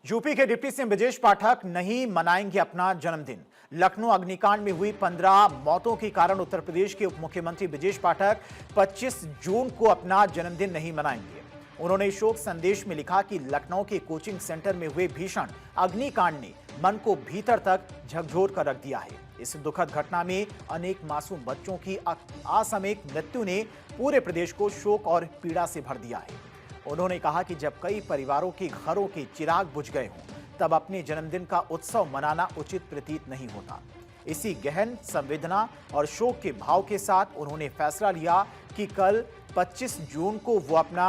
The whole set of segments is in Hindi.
यूपी के डिप्टी सीएम ब्रजेश पाठक नहीं मनाएंगे अपना जन्मदिन। लखनऊ अग्निकांड में हुई 15 मौतों के कारण उत्तर प्रदेश के उप मुख्यमंत्री ब्रजेश पाठक 25 जून को अपना जन्मदिन नहीं मनाएंगे। उन्होंने शोक संदेश में लिखा कि लखनऊ के कोचिंग सेंटर में हुए भीषण अग्निकांड ने मन को भीतर तक झकझोर कर रख दिया है। इस दुखद घटना में अनेक मासूम बच्चों की असामयिक मृत्यु ने पूरे प्रदेश को शोक और पीड़ा से भर दिया है। उन्होंने कहा कि जब कई परिवारों के घरों के चिराग बुझ गए हों, तब अपने जन्मदिन का उत्सव मनाना उचित प्रतीत नहीं होता। इसी गहन संवेदना और शोक के भाव के साथ उन्होंने फैसला लिया कि कल 25 जून को वो अपना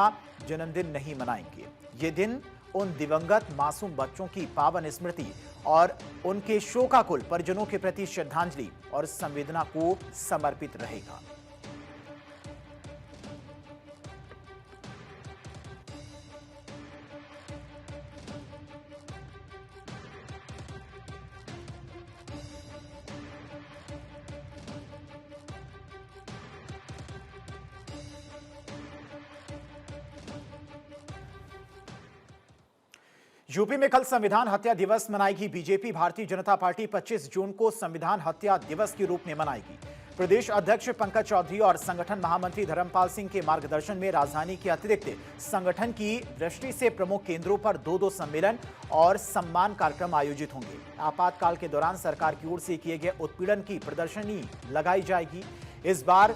जन्मदिन नहीं मनाएंगे। ये दिन उन दिवंगत मासूम बच्चों की पावन स्मृति और उनके शोकाकुल परिजनों के प्रति श्रद्धांजलि और संवेदना को समर्पित रहेगा। यूपी में कल संविधान हत्या दिवस मनाएगी बीजेपी। भारतीय जनता पार्टी 25 जून को संविधान हत्या दिवस के रूप में मनाएगी। प्रदेश अध्यक्ष पंकज चौधरी और संगठन महामंत्री धर्मपाल सिंह के मार्गदर्शन में राजधानी के अतिरिक्त संगठन की दृष्टि से प्रमुख केंद्रों पर दो सम्मेलन और सम्मान कार्यक्रम आयोजित होंगे। आपातकाल के दौरान सरकार की ओर से किए गए उत्पीड़न की प्रदर्शनी लगाई जाएगी। इस बार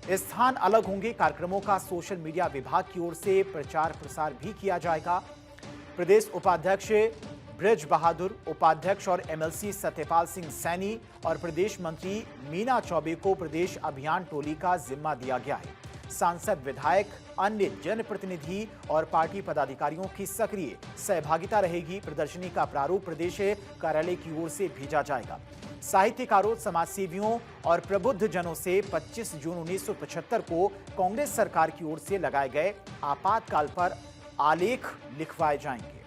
स्थान अलग होंगे। कार्यक्रमों का सोशल मीडिया विभाग की ओर से प्रचार प्रसार भी किया जाएगा। प्रदेश उपाध्यक्ष ब्रज बहादुर, उपाध्यक्ष और एमएलसी सत्यपाल सिंह सैनी और प्रदेश मंत्री मीना चौबे को प्रदेश अभियान टोली का जिम्मा दिया गया है। सांसद, विधायक, अन्य जनप्रतिनिधि और पार्टी पदाधिकारियों की सक्रिय सहभागिता रहेगी। प्रदर्शनी का प्रारूप प्रदेश कार्यालय की ओर से भेजा जाएगा। साहित्यकारों, समाजसेवियों और प्रबुद्ध जनों से 25 जून 1975 को कांग्रेस सरकार की ओर से लगाए गए आपातकाल पर आलेख लिखवाए जाएंगे।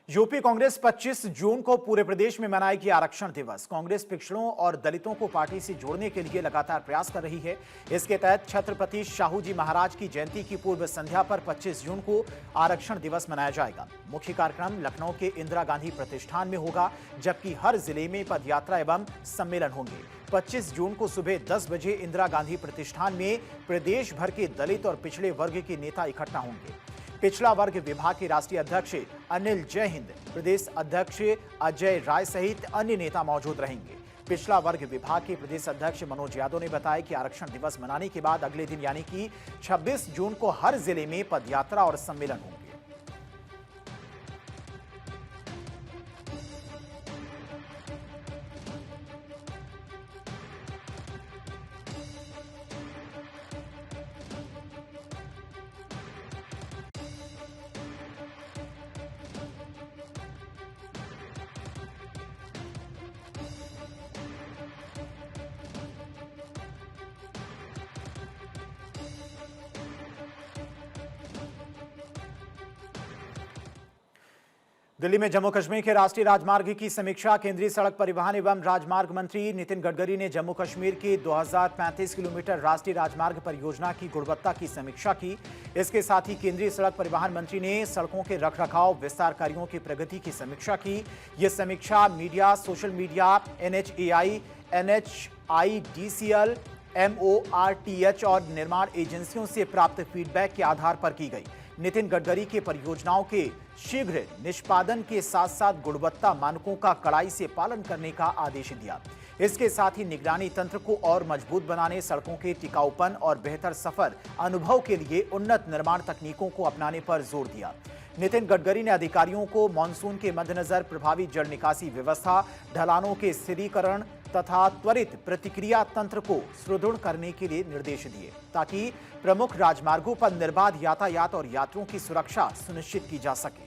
यूपी कांग्रेस 25 जून को पूरे प्रदेश में मनाएगी आरक्षण दिवस। कांग्रेस पिछड़ों और दलितों को पार्टी से जोड़ने के लिए लगातार प्रयास कर रही है। इसके तहत छत्रपति शाहू जी महाराज की जयंती की पूर्व संध्या पर 25 जून को आरक्षण दिवस मनाया जाएगा। मुख्य कार्यक्रम लखनऊ के इंदिरा गांधी प्रतिष्ठान में होगा, जबकि हर जिले में पदयात्रा एवं सम्मेलन होंगे। 25 जून को सुबह 10 बजे इंदिरा गांधी प्रतिष्ठान में प्रदेश भर के दलित और पिछड़े वर्ग के नेता इकट्ठा होंगे। पिछड़ा वर्ग विभाग के राष्ट्रीय अध्यक्ष अनिल जयहिंद, प्रदेश अध्यक्ष अजय राय सहित अन्य नेता मौजूद रहेंगे। पिछड़ा वर्ग विभाग के प्रदेश अध्यक्ष मनोज यादव ने बताया कि आरक्षण दिवस मनाने के बाद अगले दिन यानी कि 26 जून को हर जिले में पदयात्रा और सम्मेलन होंगे। दिल्ली में जम्मू कश्मीर के राष्ट्रीय राजमार्ग की समीक्षा। केंद्रीय सड़क परिवहन एवं राजमार्ग मंत्री नितिन गडकरी ने जम्मू कश्मीर के 2035 किलोमीटर राष्ट्रीय राजमार्ग परियोजना की गुणवत्ता की समीक्षा की। इसके साथ ही केंद्रीय सड़क परिवहन मंत्री ने सड़कों के रखरखाव विस्तार कार्यों की प्रगति की समीक्षा की। यह समीक्षा media, social media, NHAI, NHIDCL, MORTH और निर्माण एजेंसियों से प्राप्त फीडबैक के आधार पर की गई। नितिन गडकरी के परियोजनाओं के शीघ्र निष्पादन के साथ साथ गुणवत्ता मानकों का कड़ाई से पालन करने का आदेश दिया। इसके साथ ही निगरानी तंत्र को और मजबूत बनाने, सड़कों के टिकाऊपन और बेहतर सफर अनुभव के लिए उन्नत निर्माण तकनीकों को अपनाने पर जोर दिया। नितिन गडकरी ने अधिकारियों को मानसून के मद्देनजर प्रभावी जल निकासी व्यवस्था, ढलानों के स्थिरीकरण तथा त्वरित प्रतिक्रिया तंत्र को सुदृढ़ करने के लिए निर्देश दिए, ताकि प्रमुख राजमार्गों पर निर्बाध यातायात और यात्रियों की सुरक्षा सुनिश्चित की जा सके।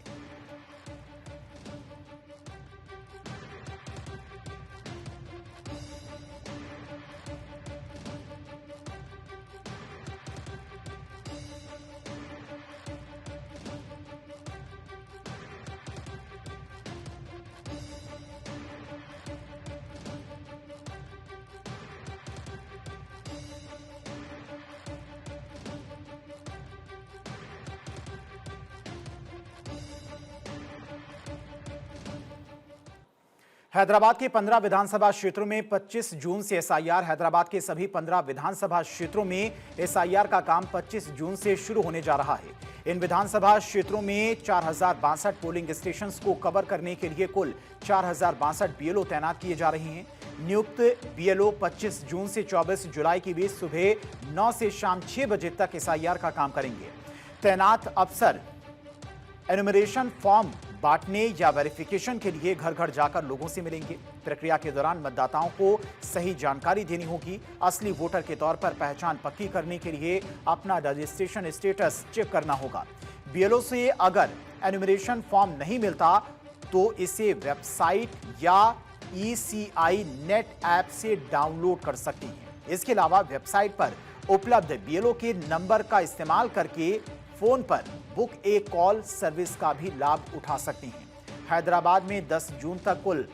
हैदराबाद के 15 विधानसभा क्षेत्रों में 25 जून से एसआईआर। हैदराबाद के सभी 15 विधानसभा क्षेत्रों में एसआईआर का काम 25 जून से शुरू होने जा रहा है। इन विधानसभा क्षेत्रों में 4062 पोलिंग स्टेशंस को कवर करने के लिए कुल 4062 बीएलओ तैनात किए जा रहे हैं। नियुक्त बीएलओ 25 जून से 24 जुलाई के बीच सुबह 9 से शाम 6 बजे तक एसआईआर का काम करेंगे। तैनात अफसर एनुमरेशन फॉर्म बांटने या वेरिफिकेशन के लिए घर घर जाकर लोगों से मिलेंगे। प्रक्रिया के दौरान मतदाताओं को सही जानकारी देनी होगी। असली वोटर के तौर पर पहचान पक्की करने के लिए अपना रजिस्ट्रेशन स्टेटस चेक करना होगा। बीएलओ से अगर एनुमरेशन फॉर्म नहीं मिलता तो इसे वेबसाइट या ईसीआई नेट ऐप से डाउनलोड कर सकती हैं। इसके अलावा वेबसाइट पर उपलब्ध बीएलओ के नंबर का इस्तेमाल करके फोन पर बुक ए कॉल सर्विस का भी लाभ उठा सकती हैं। हैदराबाद में 10 जून तक कुल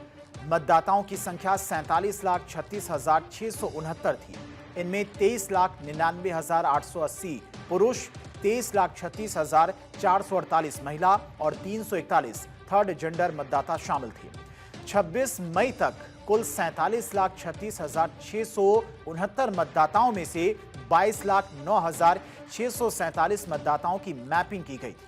मतदाताओं की संख्या 47,36,669 थी। इनमें 23,99,880 पुरुष, 23,36,448 महिला और 341 थर्ड जेंडर मतदाता शामिल थे। 26 मई तक कुल 47,36,669 मतदाताओं में से 22,09,647 मतदाताओं की मैपिंग की गई थी।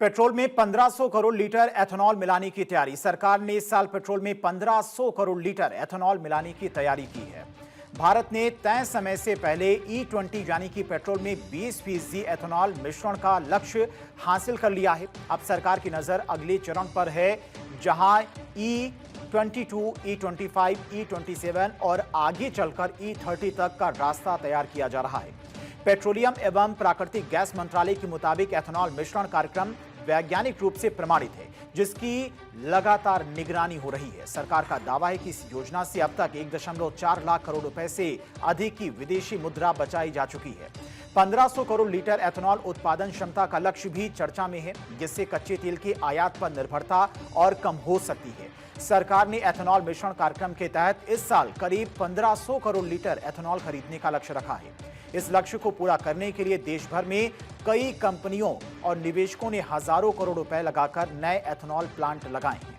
पेट्रोल में 1500 करोड़ लीटर एथेनॉल मिलाने की तैयारी। सरकार ने इस साल पेट्रोल में 1500 करोड़ लीटर एथेनॉल मिलाने की तैयारी की है। भारत ने तय समय से पहले E20 यानी कि पेट्रोल में 20% एथेनॉल मिश्रण का लक्ष्य हासिल कर लिया है। अब सरकार की नजर अगले चरण पर है, जहां E22, E25, E27 और आगे चलकर E30 तक का रास्ता तैयार किया जा रहा है। पेट्रोलियम एवं प्राकृतिक गैस मंत्रालय के मुताबिक एथेनॉल मिश्रण कार्यक्रम वैज्ञानिक रूप से प्रमाणित है, जिसकी लगातार निगरानी हो रही है। सरकार का दावा है कि इस योजना से अब तक 1.4 लाख करोड़ रुपए से अधिक की विदेशी मुद्रा बचाई जा चुकी है। 1500 करोड़ लीटर एथेनॉल उत्पादन क्षमता का लक्ष्य भी चर्चा में है, जिससे कच्चे तेल की आयात पर निर्भरता और कम हो सकती है। सरकार ने एथेनॉल मिश्रण कार्यक्रम के तहत इस साल करीब 1500 करोड़ लीटर एथेनॉल खरीदने का लक्ष्य रखा है। इस लक्ष्य को पूरा करने के लिए देश भर में कई कंपनियों और निवेशकों ने हजारों करोड़ रुपए लगाकर नए एथेनॉल प्लांट लगाए हैं।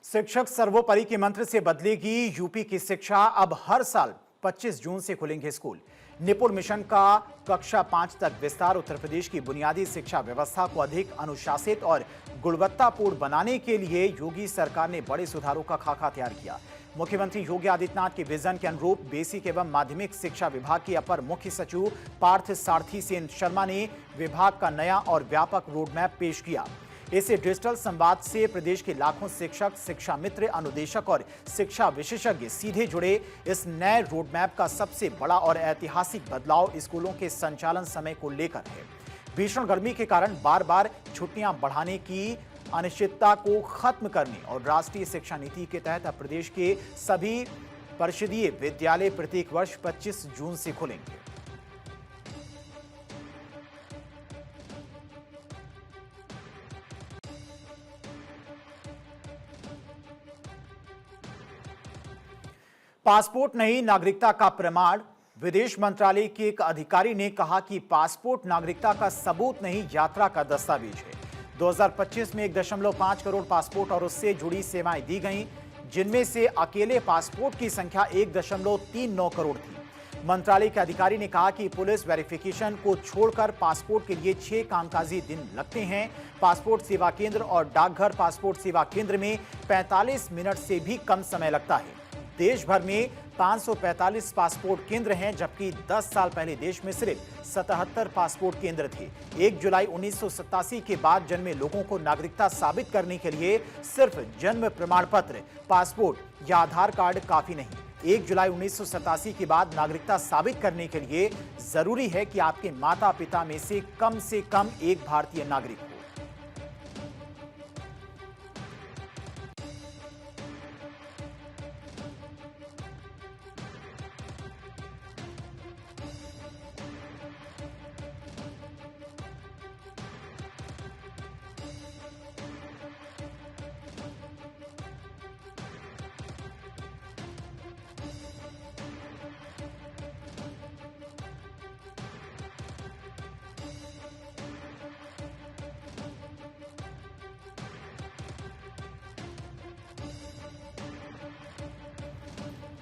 शिक्षक सर्वोपरि के मंत्र से बदलेगी यूपी की शिक्षा। अब हर साल 25 जून से खुलेंगे स्कूल। निपुण मिशन का कक्षा 5 तक विस्तार उत्तर प्रदेश की बुनियादी शिक्षा व्यवस्था को अधिक अनुशासित और गुणवत्तापूर्ण बनाने के लिए योगी सरकार ने बड़े सुधारों का खाका तैयार किया। मुख्यमंत्री योगी आदित्यनाथ के विजन के अनुरूप बेसिक एवं माध्यमिक शिक्षा विभाग के अपर मुख्य सचिव पार्थ सारथी सेन शर्मा ने विभाग का नया और व्यापक रोडमैप पेश किया। इसे डिजिटल संवाद से प्रदेश के लाखों शिक्षक, शिक्षा मित्र, अनुदेशक और शिक्षा विशेषज्ञ सीधे जुड़े। इस नए रोडमैप का सबसे बड़ा और ऐतिहासिक बदलाव स्कूलों के संचालन समय को लेकर है। भीषण गर्मी के कारण बार बार छुट्टियां बढ़ाने की अनिश्चितता को खत्म करने और राष्ट्रीय शिक्षा नीति के तहत अब प्रदेश के सभी परिषदीय विद्यालय प्रत्येक वर्ष 25 जून से खुलेंगे। पासपोर्ट नहीं, नागरिकता का प्रमाण। विदेश मंत्रालय के एक अधिकारी ने कहा कि पासपोर्ट नागरिकता का सबूत नहीं, यात्रा का दस्तावेज है। 2025 में 1.5 करोड़ पासपोर्ट और उससे जुड़ी सेवाएं दी गईं, जिनमें से अकेले पासपोर्ट की संख्या 1.39 करोड़ थी। मंत्रालय के अधिकारी ने कहा कि पुलिस वेरिफिकेशन को छोड़कर पासपोर्ट के लिए 6 कामकाजी दिन लगते हैं। पासपोर्ट सेवा केंद्र और डाकघर पासपोर्ट सेवा केंद्र में 45 मिनट से भी कम समय लगता है। देश भर में 545 पासपोर्ट केंद्र हैं, जबकि 10 साल पहले देश में सिर्फ 77 पासपोर्ट केंद्र थे। 1 जुलाई 1987 के बाद जन्मे लोगों को नागरिकता साबित करने के लिए सिर्फ जन्म प्रमाण पत्र, पासपोर्ट या आधार कार्ड काफी नहीं। 1 जुलाई 1987 के बाद नागरिकता साबित करने के लिए जरूरी है कि आपके माता पिता में से कम एक भारतीय नागरिक हो।